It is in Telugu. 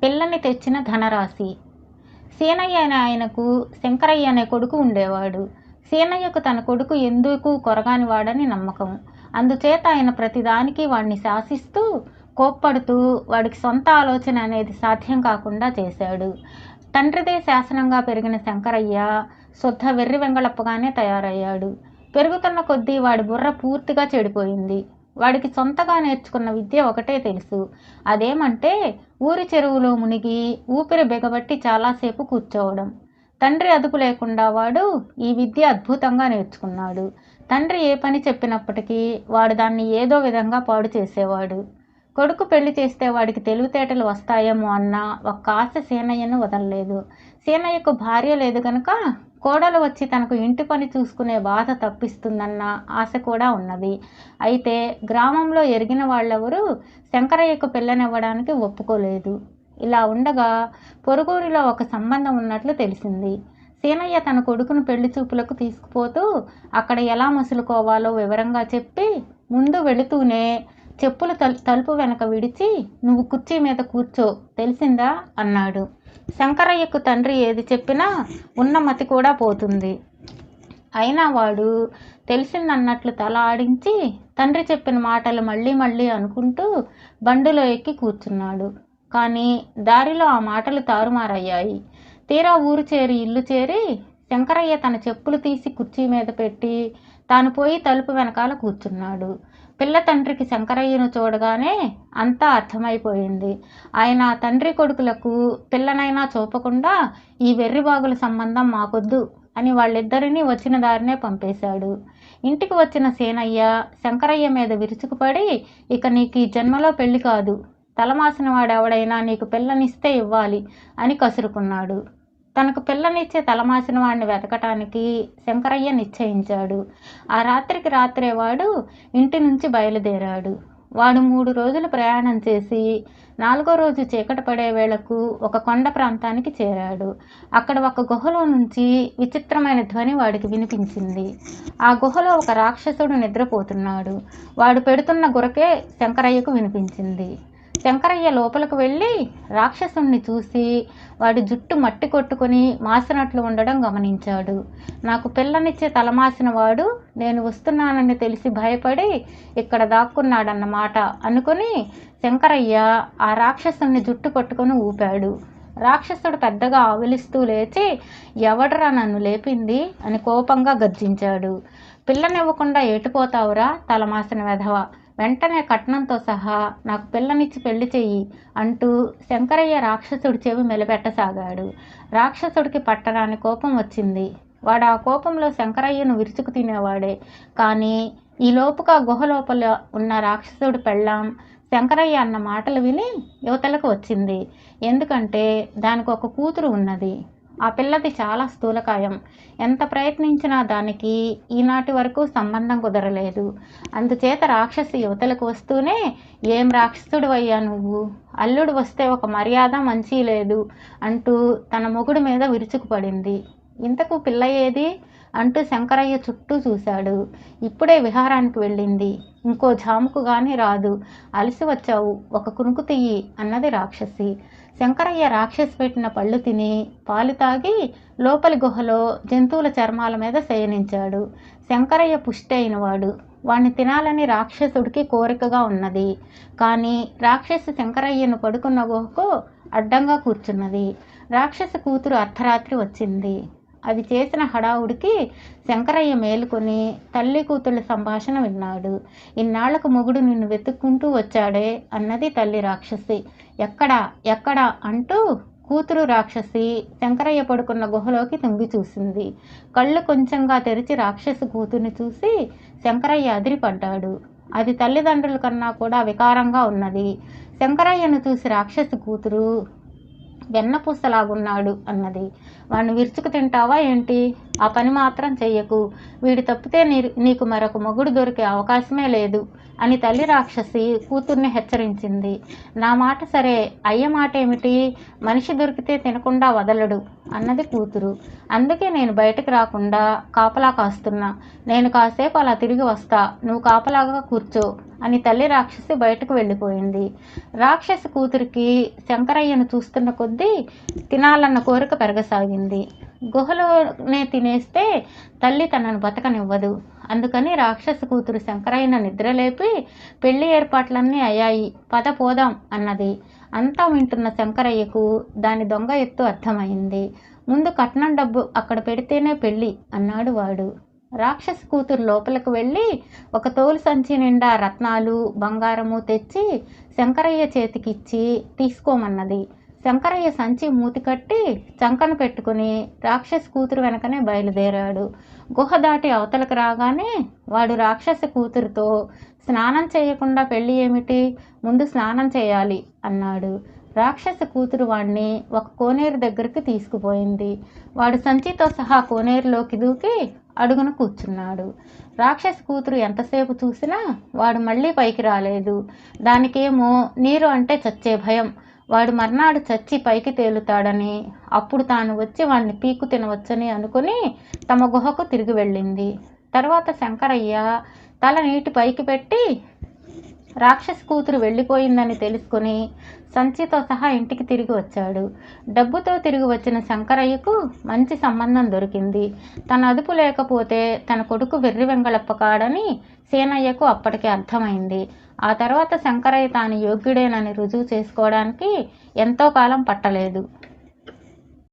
పిల్లని తెచ్చిన ధనరాశి. సీనయ్య అనే ఆయనకు శంకరయ్య అనే కొడుకు ఉండేవాడు. సీనయ్యకు తన కొడుకు ఎందుకు కొరగాని వాడని నమ్మకం. అందుచేత ఆయన ప్రతిదానికి వాడిని శాసిస్తూ కోప్పడుతూ వాడికి సొంత ఆలోచన అనేది సాధ్యం కాకుండా చేశాడు. తండ్రిదే శాసనంగా పెరిగిన శంకరయ్య శుద్ధ వెర్రి వెంగళప్పగానే తయారయ్యాడు. పెరుగుతున్న కొద్దీ వాడి బుర్ర పూర్తిగా చెడిపోయింది. వాడికి సొంతగా నేర్చుకున్న విద్య ఒకటే తెలుసు. అదేమంటే ఊరి చెరువులో మునిగి ఊపిరి బిగబట్టి చాలాసేపు కూర్చోవడం. తండ్రి అదుపు లేకుండా వాడు ఈ విద్య అద్భుతంగా నేర్చుకున్నాడు. తండ్రి ఏ పని చెప్పినప్పటికీ వాడు దాన్ని ఏదో విధంగా పాడు చేసేవాడు. కొడుకు పెళ్లి చేస్తే వాడికి తెలివితేటలు వస్తాయేమో అన్న ఒక్క ఆశ సీనయ్యను వదలలేదు. సీనయ్యకు భార్య లేదు కనుక కోడలు వచ్చి తనకు ఇంటి పని చూసుకునే బాధ తప్పిస్తుందన్న ఆశ కూడా ఉన్నది. అయితే గ్రామంలో ఎరిగిన వాళ్ళెవరూ శంకరయ్యకు పిల్లనివ్వడానికి ఒప్పుకోలేదు. ఇలా ఉండగా పొరుగురిలో ఒక సంబంధం ఉన్నట్లు తెలిసింది. సీనయ్య తన కొడుకును పెళ్లి చూపులకు తీసుకుపోతూ అక్కడ ఎలా మసులుకోవాలో వివరంగా చెప్పి ముందు వెళుతూనే చెప్పులు తలుపు వెనక విడిచి నువ్వు కుర్చీ మీద కూర్చో తెలిసిందా అన్నాడు. శంకరయ్యకు తండ్రి ఏది చెప్పినా ఉన్న మతి కూడా పోతుంది. అయినా వాడు తెలిసిందన్నట్లు తల ఆడించి తండ్రి చెప్పిన మాటలు మళ్ళీ మళ్ళీ అనుకుంటూ బండిలో ఎక్కి కూర్చున్నాడు. కానీ దారిలో ఆ మాటలు తారుమారయ్యాయి. తీరా ఊరు చేరి ఇల్లు చేరి శంకరయ్య తన చెప్పులు తీసి కుర్చీ మీద పెట్టి తాను పోయి తలుపు వెనకాల కూర్చున్నాడు. పిల్ల తండ్రికి శంకరయ్యను చూడగానే అంతా అర్థమైపోయింది. ఆయన తండ్రి కొడుకులకు పిల్లనైనా చూపకుండా ఈ వెర్రిబాగుల సంబంధం మాకొద్దు అని వాళ్ళిద్దరినీ వచ్చిన దారినే పంపేశాడు. ఇంటికి వచ్చిన సీనయ్య శంకరయ్య మీద విరుచుకుపడి ఇక నీకు ఈ జన్మలో పెళ్లి కాదు, తలమాసిన వాడెవడైనా నీకు పిల్లనిస్తే ఇవ్వాలి అని కసురుకున్నాడు. తనకు పిల్లనిచ్చే తలమాసిన వాడిని వెతకటానికి శంకరయ్య నిశ్చయించాడు. ఆ రాత్రికి రాత్రే వాడు ఇంటి నుంచి బయలుదేరాడు. వాడు 3 రోజులు ప్రయాణం చేసి 4వ రోజు చీకటి పడే వేళకు ఒక కొండ ప్రాంతానికి చేరాడు. అక్కడ ఒక గుహలో నుంచి విచిత్రమైన ధ్వని వాడికి వినిపించింది. ఆ గుహలో ఒక రాక్షసుడు నిద్రపోతున్నాడు. వాడు పెడుతున్న గురకే శంకరయ్యకు వినిపించింది. శంకరయ్య లోపలికి వెళ్ళి రాక్షసుణ్ణి చూసి వాడి జుట్టు మట్టి కొట్టుకుని మాసినట్లు ఉండడం గమనించాడు. నాకు పిల్లనిచ్చే తలమాసిన వాడు నేను వస్తున్నానని తెలిసి భయపడి ఇక్కడ దాక్కున్నాడన్నమాట అనుకుని శంకరయ్య ఆ రాక్షసుణ్ణి జుట్టు పట్టుకొని ఊపాడు. రాక్షసుడు పెద్దగా ఆవిలిస్తూ లేచి ఎవడరా నన్ను లేపింది అని కోపంగా గర్జించాడు. పిల్లనివ్వకుండా ఏటిపోతావురా తలమాసిన వెధవ, వెంటనే కట్నంతో సహా నాకు పిల్లనిచ్చి పెళ్లి చెయ్యి అంటూ శంకరయ్య రాక్షసుడి చెవి మెలిపెట్టసాగాడు. రాక్షసుడికి పట్టరాని కోపం వచ్చింది. వాడు ఆ కోపంలో శంకరయ్యను విరుచుకు తినేవాడే. కానీ ఈ లోపుగా గుహ లోపల ఉన్న రాక్షసుడి పెళ్ళాం శంకరయ్య అన్న మాటలు విని యువతలకు వచ్చింది. ఎందుకంటే దానికి ఒక కూతురు ఉన్నది. ఆ పిల్లది చాలా స్థూలకాయం. ఎంత ప్రయత్నించినా దానికి ఈనాటి వరకు సంబంధం కుదరలేదు. అందుచేత రాక్షసి యువతలకు వస్తూనే ఏం రాక్షసుడు అయ్యా నువ్వు, అల్లుడు వస్తే ఒక మర్యాద మంచి లేదు అంటూ తన మొగుడు మీద విరుచుకుపడింది. ఇంతకు పిల్ల ఏది అంటూ శంకరయ్య చుట్టూ చూశాడు. ఇప్పుడే విహారానికి వెళ్ళింది, ఇంకో జాముకు గాని రాదు, అలసి వచ్చావు, ఒక కునుకు తియ్యి అన్నది రాక్షసి. శంకరయ్య రాక్షసి పెట్టిన పళ్ళు తిని పాలు తాగి లోపలి గుహలో జంతువుల చర్మాల మీద శయనించాడు. శంకరయ్య పుష్టి అయినవాడు. వాణ్ణి తినాలని రాక్షసుడికి కోరికగా ఉన్నది. కానీ రాక్షసి శంకరయ్యను పడుకున్న గుహకు అడ్డంగా కూర్చున్నది. రాక్షసి కూతురు అర్ధరాత్రి వచ్చింది. అది చేసిన హడావుడికి శంకరయ్య మేలుకొని తల్లి కూతుళ్ళ సంభాషణ విన్నాడు. ఇన్నాళ్లకు మొగుడు నిన్ను వెతుక్కుంటూ వచ్చాడే అన్నది తల్లి రాక్షసి. ఎక్కడా ఎక్కడా అంటూ కూతురు రాక్షసి శంకరయ్య పడుకున్న గుహలోకి తుంగి చూసింది. కళ్ళు కొంచెంగా తెరిచి రాక్షసి కూతుర్ని చూసి శంకరయ్య అదిరిపడ్డాడు. అది తల్లిదండ్రుల కన్నా కూడా వికారంగా ఉన్నది. శంకరయ్యను చూసి రాక్షసి కూతురు వెన్నపూసలాగున్నాడు అన్నది. వాడిని విరుచుకు తింటావా ఏంటి, ఆ పని మాత్రం చెయ్యకు, వీడి తప్పితే నీకు మరొక మొగుడు దొరికే అవకాశమే లేదు అని తల్లి రాక్షసి కూతుర్ని హెచ్చరించింది. నా మాట సరే, అయ్య మాట ఏమిటి, మనిషి దొరికితే తినకుండా వదలడు అన్నది కూతురు. అందుకే నేను బయటకు రాకుండా కాపలా కాస్తున్నా. నేను కాసేపు అలా తిరిగి వస్తా, నువ్వు కాపలాగా కూర్చో అని తల్లి రాక్షసి బయటకు వెళ్ళిపోయింది. రాక్షసి కూతురికి శంకరయ్యను చూస్తున్న కొద్దీ తినాలన్న కోరిక పెరగసాగింది. గుహలోనే తినేస్తే తల్లి తనను బతకనివ్వదు. అందుకని రాక్షసి కూతురు శంకరయ్యను నిద్రలేపి పెళ్లి ఏర్పాట్లన్నీ అయ్యాయి, పద పోదాం అన్నది. అంతా వింటున్న శంకరయ్యకు దాని దొంగ ఎత్తు అర్థమైంది. ముందు కట్నం డబ్బు అక్కడ పెడితేనే పెళ్ళి అన్నాడు వాడు. రాక్షసి కూతురు లోపలికి వెళ్ళి ఒక తోలు సంచి నిండా రత్నాలు బంగారము తెచ్చి శంకరయ్య చేతికిచ్చి తీసుకోమన్నది. శంకరయ్య సంచి మూతి కట్టి చంకను పెట్టుకుని రాక్షసి కూతురు వెనకనే బయలుదేరాడు. గుహ దాటి అవతలకు రాగానే వాడు రాక్షసి కూతురుతో, స్నానం చేయకుండా పెళ్ళి ఏమిటి, ముందు స్నానం చేయాలి అన్నాడు. రాక్షసి కూతురు వాడిని ఒక కోనేరు దగ్గరికి తీసుకుపోయింది. వాడు సంచితో సహా కోనేరులోకి దూకి అడుగున కూర్చున్నాడు. రాక్షసి కూతురు ఎంతసేపు చూసినా వాడు మళ్ళీ పైకి రాలేదు. దానికేమో నీరు అంటే చచ్చే భయం. వాడు మర్నాడు చచ్చి పైకి తేలుతాడని, అప్పుడు తాను వచ్చి వాడిని పీకు తినవచ్చని అనుకుని తమ గుహకు తిరిగి వెళ్ళింది. తర్వాత శంకరయ్య తల నీటి పైకి పెట్టి రాక్షసి కూతురు వెళ్ళిపోయిందని తెలుసుకుని సంచితో సహా ఇంటికి తిరిగి వచ్చాడు. డబ్బుతో తిరిగి వచ్చిన శంకరయ్యకు మంచి సంబంధం దొరికింది. తన అదుపు లేకపోతే తన కొడుకు వెర్రి వెంగళప్ప కాడని సీనయ్యకు అప్పటికే అర్థమైంది. ఆ తర్వాత శంకరయ్య తాను యోగ్యుడేనని రుజువు చేసుకోవడానికి ఎంతో కాలం పట్టలేదు.